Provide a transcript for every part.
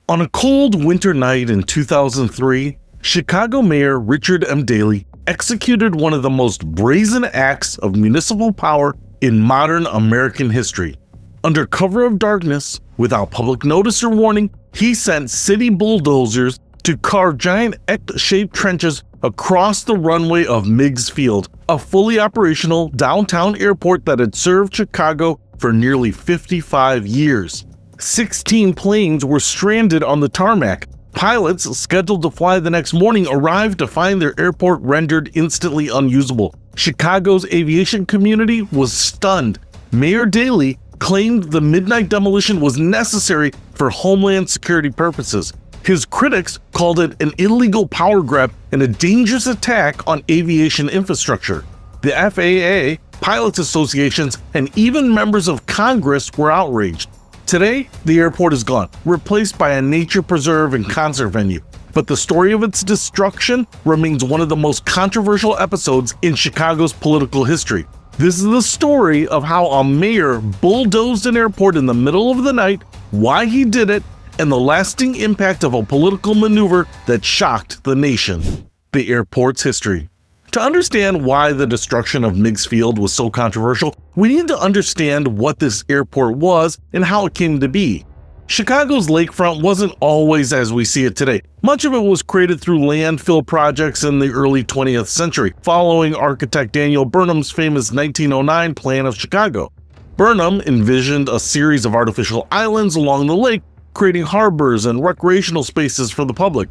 On a cold winter night in 2003, Chicago Mayor Richard M. Daley executed one of the most brazen acts of municipal power in modern American history. Under cover of darkness, without public notice or warning, he sent city bulldozers to carve giant X-shaped trenches across the runway of Meigs Field, a fully operational downtown airport that had served Chicago for nearly 55 years. 16 planes were stranded on the tarmac. Pilots scheduled to fly the next morning arrived to find their airport rendered instantly unusable. Chicago's aviation community was stunned. Mayor Daley claimed the midnight demolition was necessary for homeland security purposes. His critics called it an illegal power grab and a dangerous attack on aviation infrastructure. The FAA, pilots associations, and even members of Congress were outraged. Today, the airport is gone, replaced by a nature preserve and concert venue. But the story of its destruction remains one of the most controversial episodes in Chicago's political history. This is the story of how a mayor bulldozed an airport in the middle of the night, why he did it, and the lasting impact of a political maneuver that shocked the nation. The airport's history. To understand why the destruction of Meigs Field was so controversial, we need to understand what this airport was and how it came to be. Chicago's lakefront wasn't always as we see it today. Much of it was created through landfill projects in the early 20th century, following architect Daniel Burnham's famous 1909 plan of Chicago. Burnham envisioned a series of artificial islands along the lake, creating harbors and recreational spaces for the public.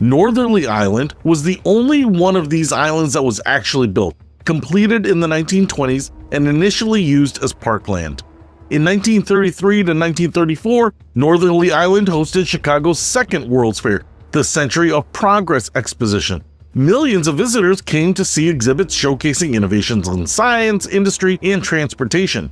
Northerly Island was the only one of these islands that was actually built, completed in the 1920s and initially used as parkland. In 1933 to 1934, Northerly Island hosted Chicago's second World's Fair, the Century of Progress Exposition. Millions of visitors came to see exhibits showcasing innovations in science, industry, and transportation.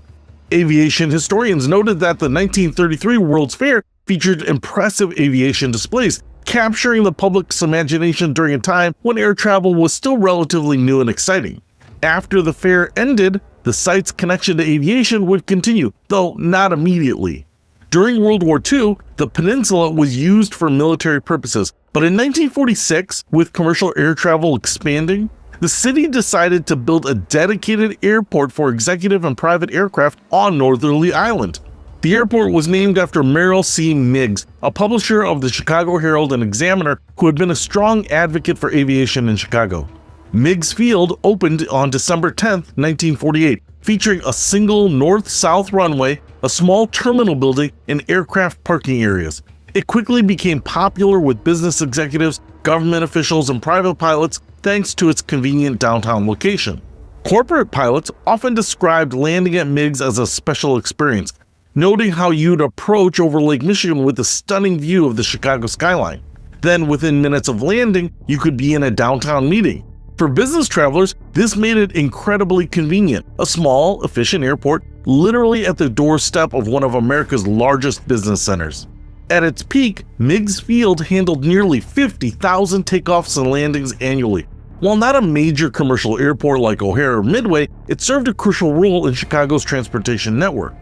Aviation historians noted that the 1933 World's Fair featured impressive aviation displays, capturing the public's imagination during a time when air travel was still relatively new and exciting. After the fair ended, the site's connection to aviation would continue, though not immediately. During World War II, the peninsula was used for military purposes, but in 1946, with commercial air travel expanding, the city decided to build a dedicated airport for executive and private aircraft on Northerly Island. The airport was named after Merrill C. Meigs, a publisher of the Chicago Herald and Examiner who had been a strong advocate for aviation in Chicago. Meigs Field opened on December 10, 1948, featuring a single north-south runway, a small terminal building, and aircraft parking areas. It quickly became popular with business executives, government officials, and private pilots thanks to its convenient downtown location. Corporate pilots often described landing at Meigs as a special experience, noting how you'd approach over Lake Michigan with a stunning view of the Chicago skyline. Then, within minutes of landing, you could be in a downtown meeting. For business travelers, this made it incredibly convenient, a small, efficient airport literally at the doorstep of one of America's largest business centers. At its peak, Meigs Field handled nearly 50,000 takeoffs and landings annually. While not a major commercial airport like O'Hare or Midway, it served a crucial role in Chicago's transportation network.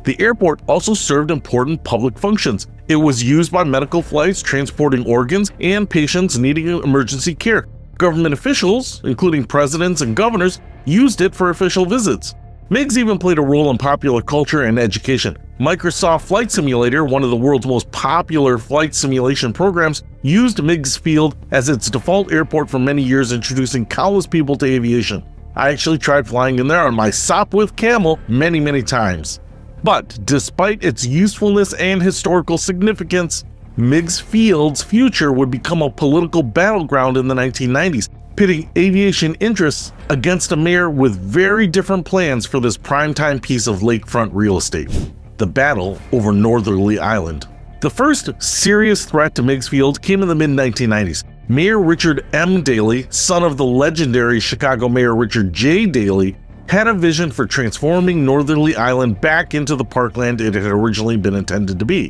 The airport also served important public functions. It was used by medical flights transporting organs and patients needing emergency care. Government officials, including presidents and governors, used it for official visits. Meigs even played a role in popular culture and education. Microsoft Flight Simulator, one of the world's most popular flight simulation programs, used Meigs Field as its default airport for many years, introducing countless people to aviation. I actually tried flying in there on my Sopwith Camel many times. But despite its usefulness and historical significance, Meigs Field's future would become a political battleground in the 1990s, pitting aviation interests against a mayor with very different plans for this primetime piece of lakefront real estate: the battle over Northerly Island. The first serious threat to Meigs Field came in the mid-1990s. Mayor Richard M. Daley, son of the legendary Chicago Mayor Richard J. Daley, had a vision for transforming Northerly Island back into the parkland it had originally been intended to be.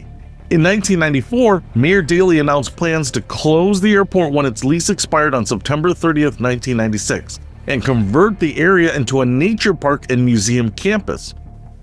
In 1994, Mayor Daley announced plans to close the airport when its lease expired on September 30th, 1996, and convert the area into a nature park and museum campus.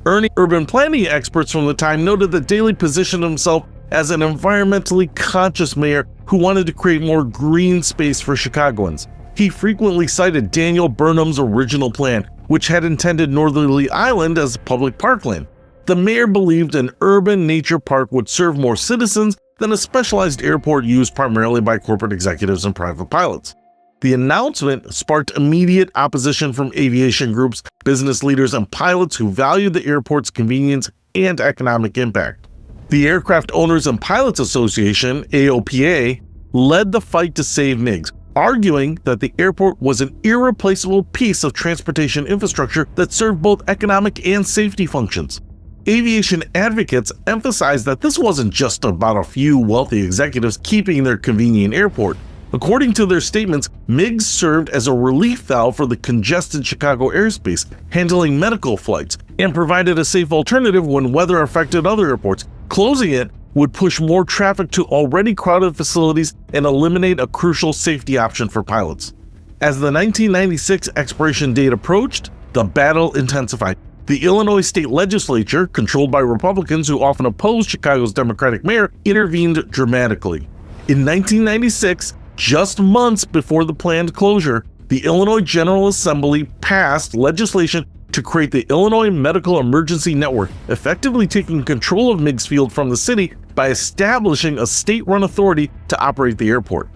Urban planning experts from the time noted that Daley positioned himself as an environmentally conscious mayor who wanted to create more green space for Chicagoans. He frequently cited Daniel Burnham's original plan, which had intended Northerly Island as public parkland. The mayor believed an urban nature park would serve more citizens than a specialized airport used primarily by corporate executives and private pilots. The announcement sparked immediate opposition from aviation groups, business leaders, and pilots who valued the airport's convenience and economic impact. The Aircraft Owners and Pilots Association, AOPA, led the fight to save Meigs, arguing that the airport was an irreplaceable piece of transportation infrastructure that served both economic and safety functions. Aviation advocates emphasized that this wasn't just about a few wealthy executives keeping their convenient airport. According to their statements, Meigs served as a relief valve for the congested Chicago airspace, handling medical flights, and provided a safe alternative when weather affected other airports. Closing it would push more traffic to already crowded facilities and eliminate a crucial safety option for pilots. As the 1996 expiration date approached, the battle intensified. The Illinois state legislature, controlled by Republicans who often opposed Chicago's Democratic mayor, intervened dramatically. In 1996, just months before the planned closure, the Illinois General Assembly passed legislation to create the Illinois Medical Emergency Network, effectively taking control of Meigs Field from the city by establishing a state-run authority to operate the airport.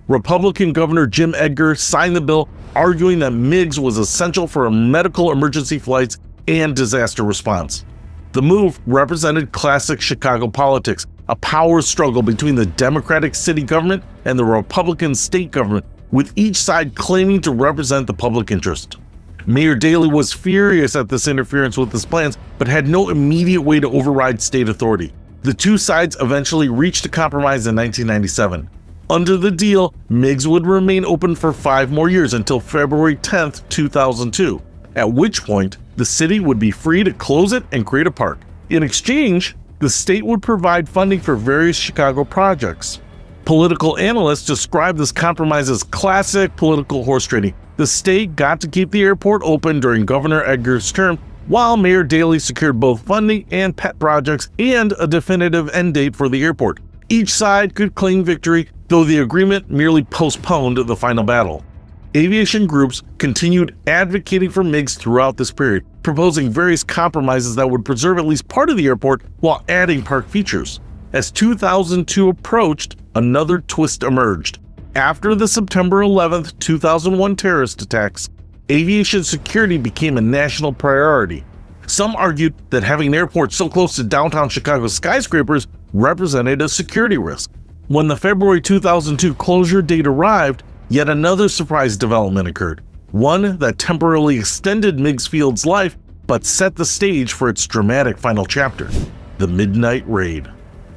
Republican Governor Jim Edgar signed the bill, arguing that Meigs was essential for medical emergency flights and disaster response. The move represented classic Chicago politics, a power struggle between the Democratic city government and the Republican state government, with each side claiming to represent the public interest. Mayor Daley was furious at this interference with his plans, but had no immediate way to override state authority. The two sides eventually reached a compromise in 1997. Under the deal, Meigs would remain open for 5 more years until February 10, 2002, at which point the city would be free to close it and create a park. In exchange, the state would provide funding for various Chicago projects. Political analysts describe this compromise as classic political horse trading. The state got to keep the airport open during Governor Edgar's term, while Mayor Daley secured both funding and pet projects and a definitive end date for the airport. Each side could claim victory, though the agreement merely postponed the final battle. Aviation groups continued advocating for Meigs throughout this period, proposing various compromises that would preserve at least part of the airport while adding park features. As 2002 approached, another twist emerged. After the September 11, 2001 terrorist attacks, aviation security became a national priority. Some argued that having an airport so close to downtown Chicago's skyscrapers represented a security risk. When the February 2002 closure date arrived, yet another surprise development occurred, one that temporarily extended Meigs Field's life but set the stage for its dramatic final chapter, the Midnight Raid.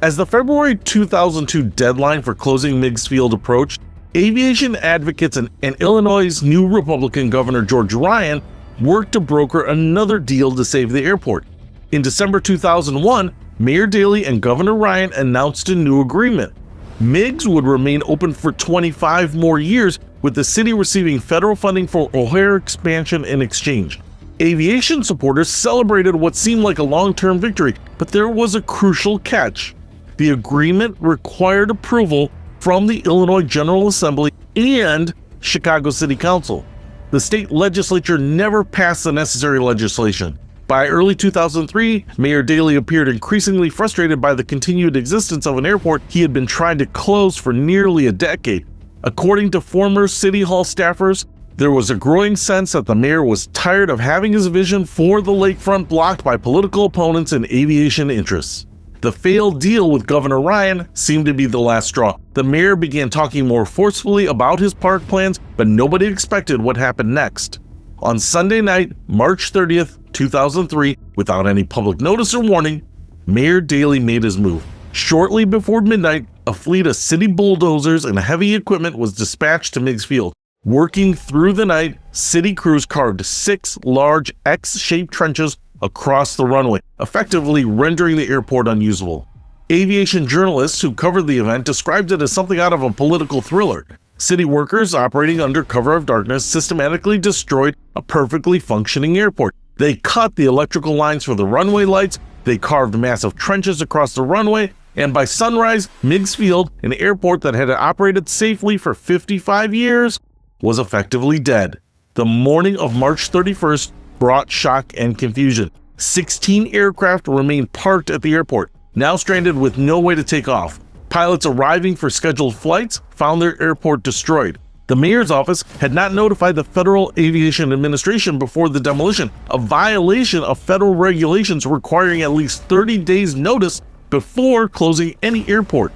As the February 2002 deadline for closing Meigs Field approached, aviation advocates and Illinois' new Republican Governor George Ryan worked to broker another deal to save the airport. In December 2001, Mayor Daley and Governor Ryan announced a new agreement. Meigs would remain open for 25 more years, with the city receiving federal funding for O'Hare expansion in exchange. Aviation supporters celebrated what seemed like a long-term victory, but there was a crucial catch. The agreement required approval from the Illinois General Assembly and Chicago City Council. The state legislature never passed the necessary legislation. By early 2003, Mayor Daley appeared increasingly frustrated by the continued existence of an airport he had been trying to close for nearly a decade. According to former City Hall staffers, there was a growing sense that the mayor was tired of having his vision for the lakefront blocked by political opponents and aviation interests. The failed deal with Governor Ryan seemed to be the last straw. The mayor began talking more forcefully about his park plans, but nobody expected what happened next. On Sunday night, March 30th, 2003, without any public notice or warning, Mayor Daley made his move. Shortly before midnight, a fleet of city bulldozers and heavy equipment was dispatched to Meigs Field. Working through the night, city crews carved 6 large X-shaped trenches across the runway, effectively rendering the airport unusable. Aviation journalists who covered the event described it as something out of a political thriller. City workers operating under cover of darkness systematically destroyed a perfectly functioning airport. They cut the electrical lines for the runway lights, they carved massive trenches across the runway, and by sunrise, Meigs Field, an airport that had operated safely for 55 years, was effectively dead. The morning of March 31st brought shock and confusion. 16 aircraft remained parked at the airport, now stranded with no way to take off. Pilots arriving for scheduled flights found their airport destroyed. The mayor's office had not notified the Federal Aviation Administration before the demolition, a violation of federal regulations requiring at least 30 days notice before closing any airport.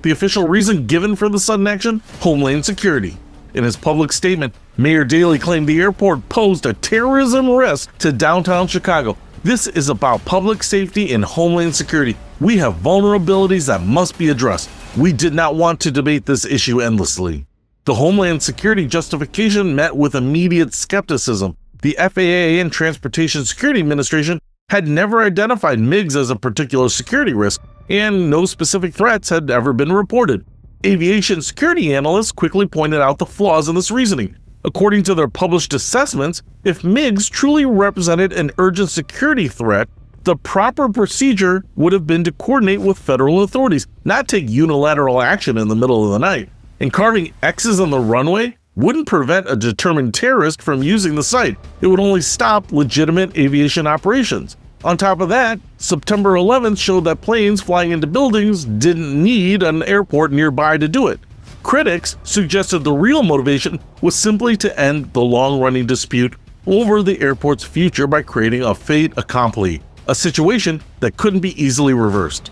The official reason given for the sudden action? Homeland security. In his public statement, Mayor Daley claimed the airport posed a terrorism risk to downtown Chicago. This is about public safety and homeland security. We have vulnerabilities that must be addressed. We did not want to debate this issue endlessly. The Homeland Security justification met with immediate skepticism. The FAA and Transportation Security Administration had never identified Meigs as a particular security risk, and no specific threats had ever been reported. Aviation security analysts quickly pointed out the flaws in this reasoning. According to their published assessments, if Meigs truly represented an urgent security threat, the proper procedure would have been to coordinate with federal authorities, not take unilateral action in the middle of the night. And carving X's on the runway wouldn't prevent a determined terrorist from using the site. It would only stop legitimate aviation operations. On top of that, September 11th showed that planes flying into buildings didn't need an airport nearby to do it. Critics suggested the real motivation was simply to end the long-running dispute over the airport's future by creating a fait accompli, a situation that couldn't be easily reversed.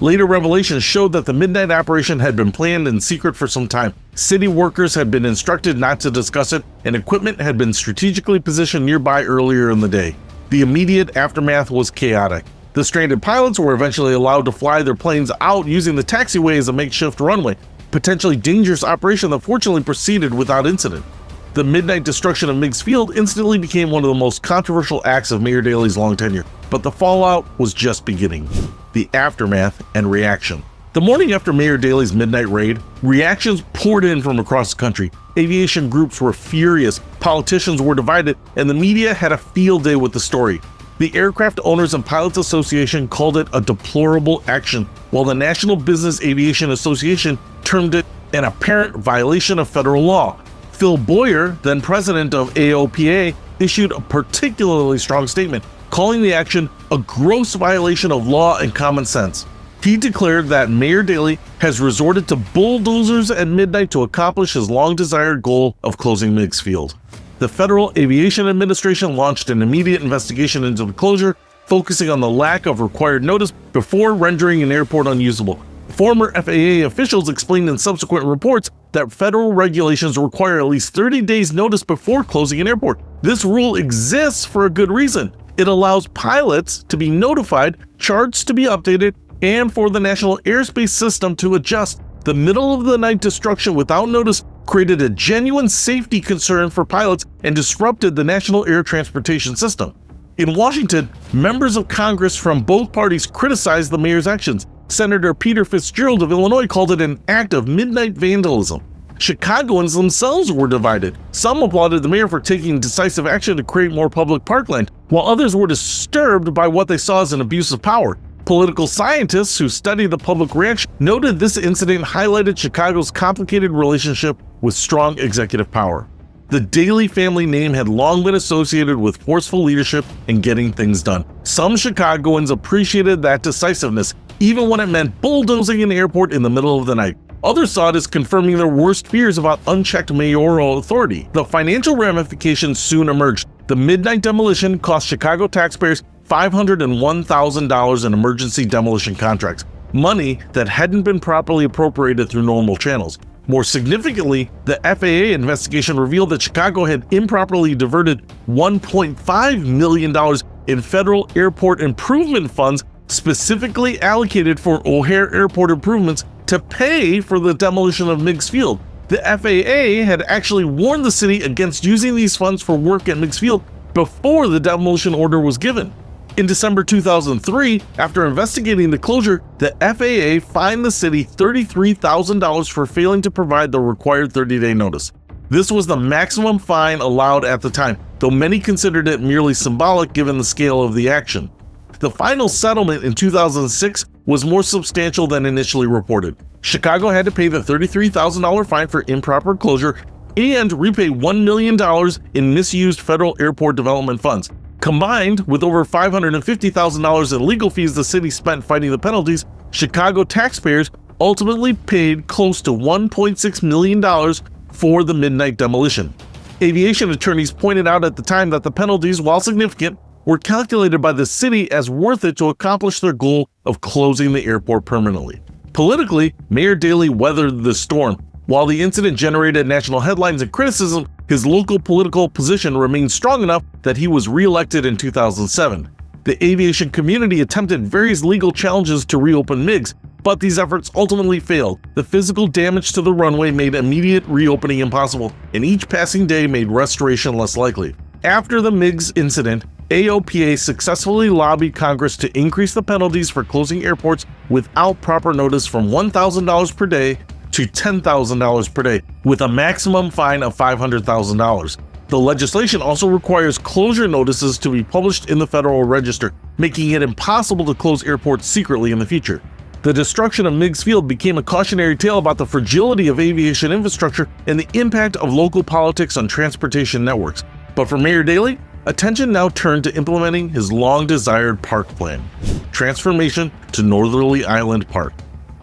Later revelations showed that the midnight operation had been planned in secret for some time. City workers had been instructed not to discuss it, and equipment had been strategically positioned nearby earlier in the day. The immediate aftermath was chaotic. The stranded pilots were eventually allowed to fly their planes out using the taxiway as a makeshift runway, potentially dangerous operation that fortunately proceeded without incident. The midnight destruction of Meigs Field instantly became one of the most controversial acts of Mayor Daley's long tenure, but the fallout was just beginning. The aftermath and reaction. The morning after Mayor Daley's midnight raid, reactions poured in from across the country. Aviation groups were furious, politicians were divided, and the media had a field day with the story. The Aircraft Owners and Pilots Association called it a deplorable action, while the National Business Aviation Association termed it an apparent violation of federal law. Phil Boyer, then president of AOPA, issued a particularly strong statement, calling the action a gross violation of law and common sense. He declared that Mayor Daley has resorted to bulldozers at midnight to accomplish his long-desired goal of closing Meigs Field. The Federal Aviation Administration launched an immediate investigation into the closure, focusing on the lack of required notice before rendering an airport unusable. Former FAA officials explained in subsequent reports that federal regulations require at least 30 days notice before closing an airport. This rule exists for a good reason. It allows pilots to be notified, charts to be updated, and for the national airspace system to adjust. The middle-of-the-night destruction without notice created a genuine safety concern for pilots and disrupted the national air transportation system. In Washington, members of Congress from both parties criticized the mayor's actions. Senator Peter Fitzgerald of Illinois called it an act of midnight vandalism. Chicagoans themselves were divided. Some applauded the mayor for taking decisive action to create more public parkland, while others were disturbed by what they saw as an abuse of power. Political scientists who study the public reaction noted this incident highlighted Chicago's complicated relationship with strong executive power. The Daley family name had long been associated with forceful leadership and getting things done. Some Chicagoans appreciated that decisiveness, even when it meant bulldozing an airport in the middle of the night. Others saw it as confirming their worst fears about unchecked mayoral authority. The financial ramifications soon emerged. The midnight demolition cost Chicago taxpayers $501,000 in emergency demolition contracts, money that hadn't been properly appropriated through normal channels. More significantly, the FAA investigation revealed that Chicago had improperly diverted $1.5 million in federal airport improvement funds specifically allocated for O'Hare Airport improvements to pay for the demolition of Meigs Field. The FAA had actually warned the city against using these funds for work at Meigs Field before the demolition order was given. In December 2003, after investigating the closure, the FAA fined the city $33,000 for failing to provide the required 30-day notice. This was the maximum fine allowed at the time, though many considered it merely symbolic given the scale of the action. The final settlement in 2006 was more substantial than initially reported. Chicago had to pay the $33,000 fine for improper closure and repay $1 million in misused federal airport development funds. Combined with over $550,000 in legal fees the city spent fighting the penalties, Chicago taxpayers ultimately paid close to $1.6 million for the midnight demolition. Aviation attorneys pointed out at the time that the penalties, while significant, were calculated by the city as worth it to accomplish their goal of closing the airport permanently. Politically, Mayor Daley weathered the storm. While the incident generated national headlines and criticism, his local political position remained strong enough that he was re-elected in 2007. The aviation community attempted various legal challenges to reopen Meigs, but these efforts ultimately failed. The physical damage to the runway made immediate reopening impossible, and each passing day made restoration less likely. After the Meigs incident, AOPA successfully lobbied Congress to increase the penalties for closing airports without proper notice from $1,000 per day to $10,000 per day, with a maximum fine of $500,000. The legislation also requires closure notices to be published in the Federal Register, making it impossible to close airports secretly in the future. The destruction of Meigs Field became a cautionary tale about the fragility of aviation infrastructure and the impact of local politics on transportation networks. But for Mayor Daley, attention now turned to implementing his long-desired park plan: transformation to Northerly Island Park.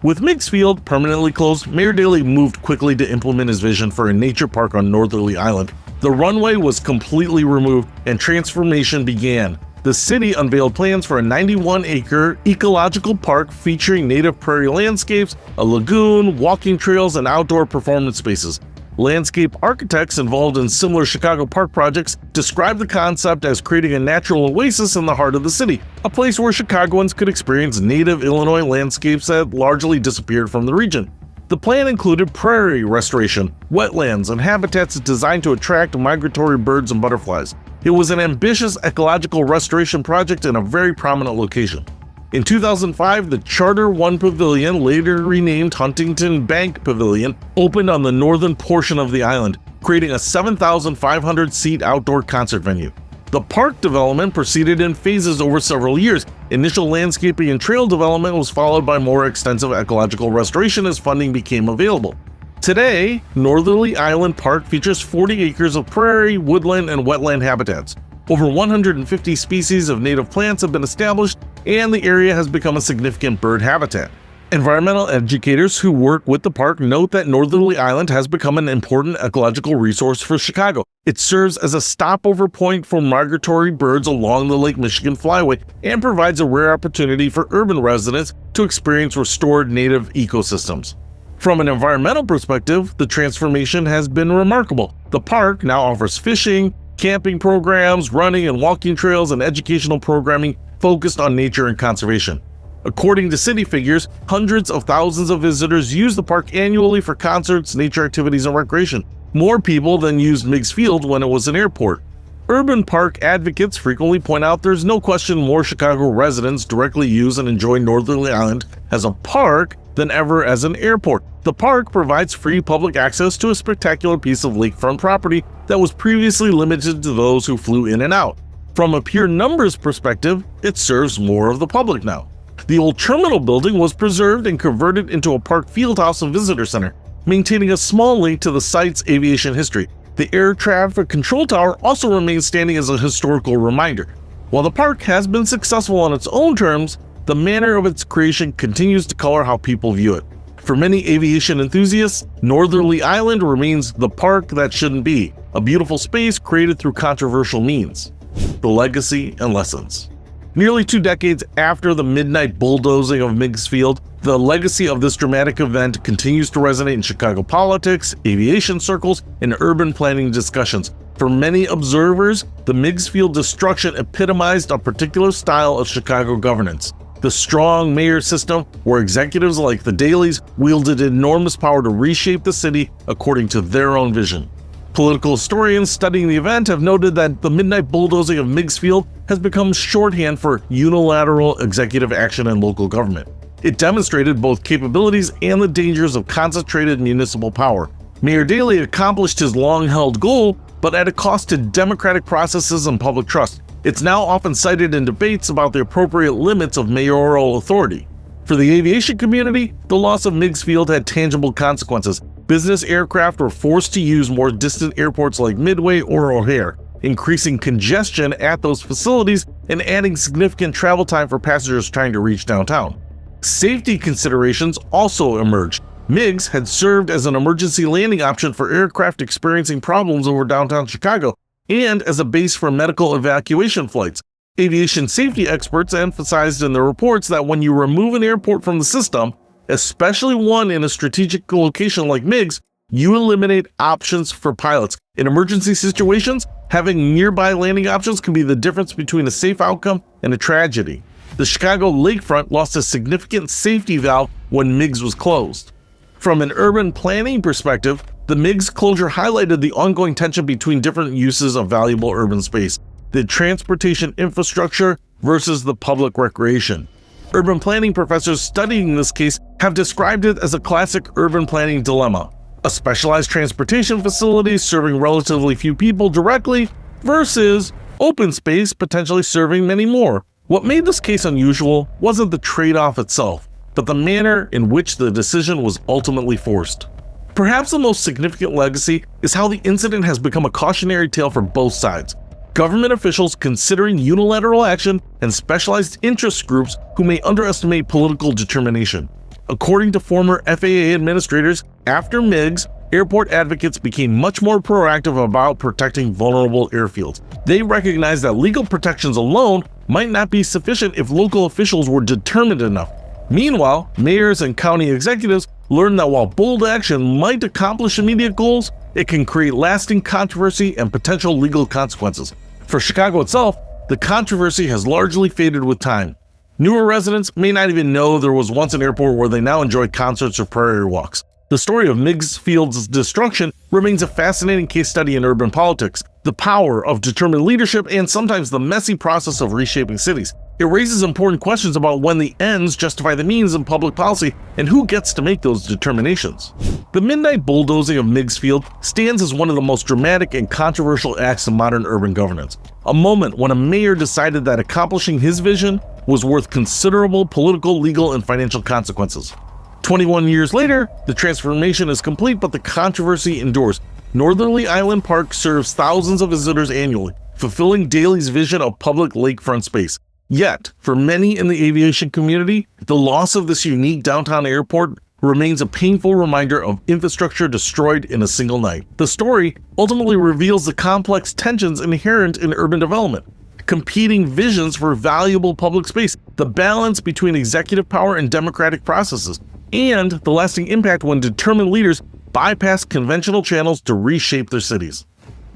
With Meigs Field permanently closed, Mayor Daley moved quickly to implement his vision for a nature park on Northerly Island. The runway was completely removed and transformation began. The city unveiled plans for a 91-acre ecological park featuring native prairie landscapes, a lagoon, walking trails, and outdoor performance spaces. Landscape architects involved in similar Chicago park projects described the concept as creating a natural oasis in the heart of the city, a place where Chicagoans could experience native Illinois landscapes that largely disappeared from the region. The plan included prairie restoration, wetlands, and habitats designed to attract migratory birds and butterflies. It was an ambitious ecological restoration project in a very prominent location. In 2005, the Charter One Pavilion, later renamed Huntington Bank Pavilion, opened on the northern portion of the island, creating a 7,500-seat outdoor concert venue. The park development proceeded in phases over several years. Initial landscaping and trail development was followed by more extensive ecological restoration as funding became available. Today, Northerly Island Park features 40 acres of prairie, woodland, and wetland habitats. Over 150 species of native plants have been established, and the area has become a significant bird habitat. Environmental educators who work with the park note that Northerly Island has become an important ecological resource for Chicago. It serves as a stopover point for migratory birds along the Lake Michigan Flyway and provides a rare opportunity for urban residents to experience restored native ecosystems. From an environmental perspective, the transformation has been remarkable. The park now offers fishing, camping programs, running and walking trails, and educational programming focused on nature and conservation. According to city figures, hundreds of thousands of visitors use the park annually for concerts, nature activities, and recreation, more people than used Meigs Field when it was an airport. Urban park advocates frequently point out there's no question more Chicago residents directly use and enjoy Northerly Island as a park than ever as an airport. The park provides free public access to a spectacular piece of lakefront property that was previously limited to those who flew in and out. From a pure numbers perspective, it serves more of the public now. The old terminal building was preserved and converted into a park fieldhouse and visitor center, maintaining a small link to the site's aviation history. The air traffic control tower also remains standing as a historical reminder. While the park has been successful on its own terms, the manner of its creation continues to color how people view it. For many aviation enthusiasts, Northerly Island remains the park that shouldn't be, a beautiful space created through controversial means. The legacy and lessons. Nearly 2 decades after the midnight bulldozing of Meigs Field, the legacy of this dramatic event continues to resonate in Chicago politics, aviation circles, and urban planning discussions. For many observers, the Meigs Field destruction epitomized a particular style of Chicago governance. The strong mayor system, where executives like the Daleys wielded enormous power to reshape the city according to their own vision. Political historians studying the event have noted that the midnight bulldozing of Meigs Field has become shorthand for unilateral executive action in local government. It demonstrated both capabilities and the dangers of concentrated municipal power. Mayor Daley accomplished his long-held goal, but at a cost to democratic processes and public trust. It's now often cited in debates about the appropriate limits of mayoral authority. For the aviation community, the loss of Meigs Field had tangible consequences. Business aircraft were forced to use more distant airports like Midway or O'Hare, increasing congestion at those facilities and adding significant travel time for passengers trying to reach downtown. Safety considerations also emerged. Meigs had served as an emergency landing option for aircraft experiencing problems over downtown Chicago and as a base for medical evacuation flights. Aviation safety experts emphasized in their reports that when you remove an airport from the system, especially one in a strategic location like Meigs, you eliminate options for pilots. In emergency situations, having nearby landing options can be the difference between a safe outcome and a tragedy. The Chicago lakefront lost a significant safety valve when Meigs was closed. From an urban planning perspective, the Meigs closure highlighted the ongoing tension between different uses of valuable urban space, the transportation infrastructure versus the public recreation. Urban planning professors studying this case have described it as a classic urban planning dilemma: a specialized transportation facility serving relatively few people directly versus open space potentially serving many more. What made this case unusual wasn't the trade-off itself, but the manner in which the decision was ultimately forced. Perhaps the most significant legacy is how the incident has become a cautionary tale for both sides. Government officials considering unilateral action and specialized interest groups who may underestimate political determination. According to former FAA administrators, after Meigs, airport advocates became much more proactive about protecting vulnerable airfields. They recognized that legal protections alone might not be sufficient if local officials were determined enough. Meanwhile, mayors and county executives learned that while bold action might accomplish immediate goals, it can create lasting controversy and potential legal consequences. For Chicago itself, the controversy has largely faded with time. Newer residents may not even know there was once an airport where they now enjoy concerts or prairie walks. The story of Meigs Field's destruction remains a fascinating case study in urban politics, the power of determined leadership, and sometimes the messy process of reshaping cities. It raises important questions about when the ends justify the means in public policy and who gets to make those determinations. The midnight bulldozing of Meigs Field stands as one of the most dramatic and controversial acts in modern urban governance, a moment when a mayor decided that accomplishing his vision was worth considerable political, legal, and financial consequences. 21 years later, the transformation is complete, but the controversy endures. Northerly Island Park serves thousands of visitors annually, fulfilling Daley's vision of public lakefront space. Yet, for many in the aviation community, the loss of this unique downtown airport remains a painful reminder of infrastructure destroyed in a single night. The story ultimately reveals the complex tensions inherent in urban development, competing visions for valuable public space, the balance between executive power and democratic processes, and the lasting impact when determined leaders bypass conventional channels to reshape their cities.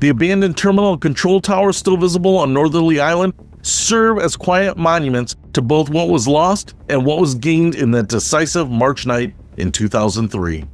The abandoned terminal and control towers still visible on Northerly Island serve as quiet monuments to both what was lost and what was gained in that decisive March night in 2003.